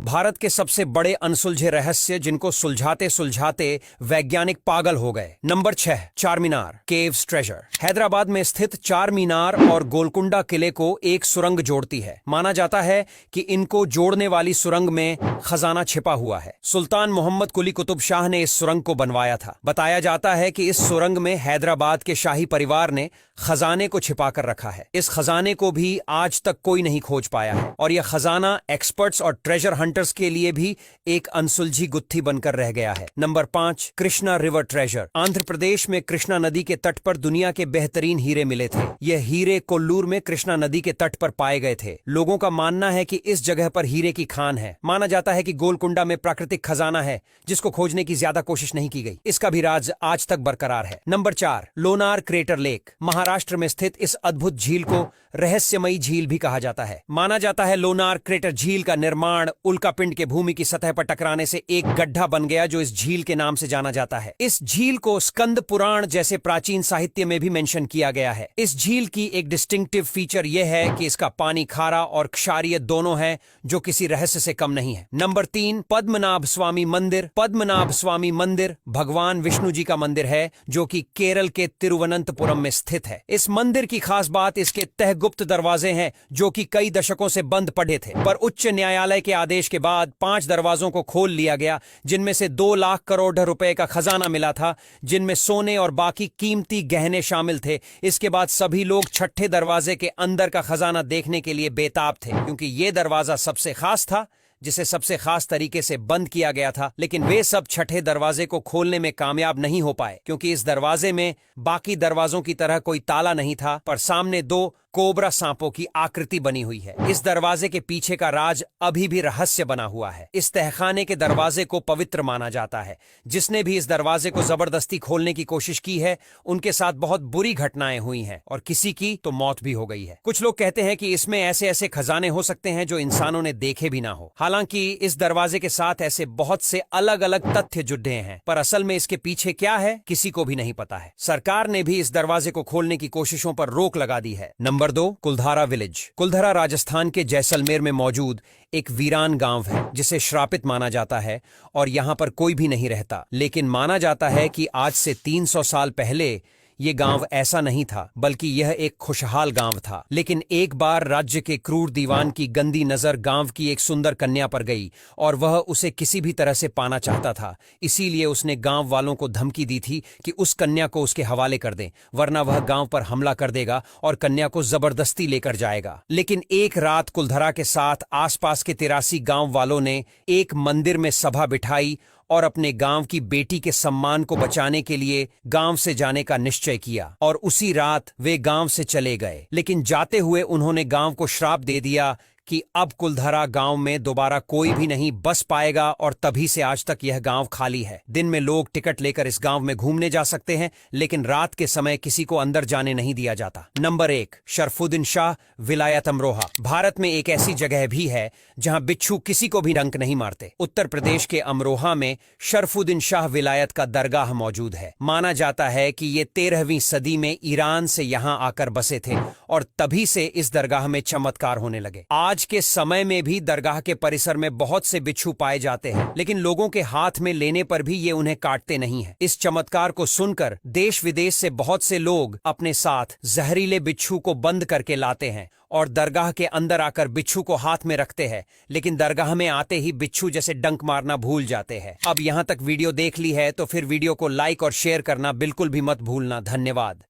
भारत के सबसे बड़े अनसुलझे रहस्य जिनको सुलझाते सुलझाते वैज्ञानिक पागल हो गए। नंबर 6, चार मीनार केव्स ट्रेजर। हैदराबाद में स्थित चार मीनार और गोलकुंडा किले को एक सुरंग जोड़ती है। माना जाता है कि इनको जोड़ने वाली सुरंग में खजाना छिपा हुआ है। सुल्तान मोहम्मद कुली कुतुब शाह ने इस सुरंग को बनवाया था। बताया जाता है कि इस सुरंग में हैदराबाद के शाही परिवार ने खजाने को छिपाकर रखा है। इस खजाने को भी आज तक कोई नहीं खोज पाया है और यह खजाना एक्सपर्ट्स और ट्रेजर हंटर्स के लिए भी एक अनसुलझी गुत्थी बनकर रह गया है। Number 5, Krishna river treasure. Andhra Pradesh में कृष्णा नदी के तट पर दुनिया के बेहतरीन हीरे मिले थे। यह हीरे कोल्लूर में कृष्णा नदी के तट पर पाए गए थे। लोगों का मानना है कि इस जगह पर हीरे की खान है। माना जाता है कि गोलकुंडा में प्राकृतिक खजाना है जिसको खोजने की ज्यादा कोशिश नहीं की गई। इसका भी राज आज तक बरकरार है। Number 4, Lonar crater lake. Maharashtra में स्थित इस अद्भुत झील को रहस्यमयी झील भी कहा जाता है। माना जाता है लोनार क्रेटर झील का निर्माण उल्कापिंड के भूमि की सतह पर टकराने से एक गड्ढा बन गया जो इस झील के नाम से जाना जाता है। इस झील को स्कंद पुराण जैसे प्राचीन साहित्य में भी मेंशन किया गया है। इस झील की एक डिस्टिंक्टिव फीचर यह है कि इसका पानी खारा और क्षारीय दोनों है जो किसी रहस्य से कम नहीं है। नंबर 3, पद्मनाभ स्वामी मंदिर। पद्मनाभ स्वामी मंदिर भगवान विष्णु जी का मंदिर है जो कि केरल के तिरुवनंतपुरम में स्थित है। इस मंदिर की खास बात इसके तहगुप्त दरवाजे हैं जो कि कई दशकों से बंद पड़े थे, पर उच्च न्यायालय के आदेश के बाद 5 दरवाजों को खोल लिया गया जिनमें से 2 लाख करोड़ रुपए का खजाना मिला था जिनमें सोने और बाकी कीमती गहने शामिल थे। इसके बाद सभी लोग छठे दरवाजे के अंदर का खजाना देखने के लिए बेताब थे क्योंकि यह दरवाजा सबसे खास था जिसे सबसे खास तरीके से बंद किया गया था। लेकिन वे सब छठे दरवाजे को खोलने में कामयाब नहीं हो पाए क्योंकि इस दरवाजे में बाकी दरवाजों की तरह कोई ताला नहीं था, पर सामने 2 कोबरा सांपों की आकृति बनी हुई है। इस दरवाजे के पीछे का राज अभी भी रहस्य बना हुआ है। इस तहखाने के दरवाजे को पवित्र माना जाता है। जिसने भी इस दरवाजे को जबरदस्ती खोलने की कोशिश की है उनके साथ बहुत बुरी घटनाएं हुई हैं और किसी की तो मौत भी हो गई है। कुछ लोग कहते हैं कि इसमें ऐसे ऐसे खजाने हो सकते हैं जो इंसानों ने देखे भी ना हो। हालांकि इस दरवाजे के साथ ऐसे बहुत से अलग अलग तथ्य जुड़े हैं, पर असल में इसके पीछे क्या है किसी को भी नहीं पता है। सरकार ने भी इस दरवाजे को खोलने की कोशिशों पर रोक लगा दी है। नंबर 2, कुलधारा विलेज। कुलधारा राजस्थान के जैसलमेर में मौजूद एक वीरान गांव है जिसे श्रापित माना जाता है और यहां पर कोई भी नहीं रहता। लेकिन माना जाता है कि आज से 300 साल पहले ये गांव ऐसा नहीं था, बल्कि यह एक खुशहाल गांव था। लेकिन एक बार राज्य के क्रूर दीवान की गंदी नजर गांव की एक सुंदर कन्या पर गई और वह उसे किसी भी तरह से पाना चाहता था। इसीलिए उसने गांव वालों को धमकी दी थी कि उस कन्या को उसके हवाले कर दें, वरना वह गांव पर हमला कर देगा और कन्या को जबरदस्ती लेकर जाएगा। लेकिन एक रात कुलधरा के साथ आसपास के 83 गांव वालों ने एक मंदिर में सभा बिठाई और अपने गांव की बेटी के सम्मान को बचाने के लिए गांव से जाने का निश्चय किया और उसी रात वे गांव से चले गए। लेकिन जाते हुए उन्होंने गांव को श्राप दे दिया कि अब कुलधरा गांव में दोबारा कोई भी नहीं बस पाएगा और तभी से आज तक यह गांव खाली है। दिन में लोग टिकट लेकर इस गांव में घूमने जा सकते हैं, लेकिन रात के समय किसी को अंदर जाने नहीं दिया जाता। नंबर 1, शरफुद्दीन शाह विलायत अमरोहा। भारत में एक ऐसी जगह भी है जहां बिच्छू किसी को भी डंक नहीं मारते। उत्तर प्रदेश के अमरोहा में शरफुद्दीन शाह विलायत का दरगाह मौजूद है। माना जाता है कि ये 13वीं सदी में ईरान से यहां आकर बसे थे और तभी से इस दरगाह में चमत्कार होने लगे। आज के समय में भी दरगाह के परिसर में बहुत से बिच्छू पाए जाते हैं, लेकिन लोगों के हाथ में लेने पर भी ये उन्हें काटते नहीं हैं। इस चमत्कार को सुनकर देश विदेश से बहुत से लोग अपने साथ जहरीले बिच्छू को बंद करके लाते हैं और दरगाह के अंदर आकर बिच्छू को हाथ में रखते हैं, लेकिन दरगाह में आते ही बिच्छू जैसे डंक मारना भूल जाते हैं। अब यहां तक वीडियो देख ली है तो फिर वीडियो को लाइक और शेयर करना बिल्कुल भी मत भूलना। धन्यवाद।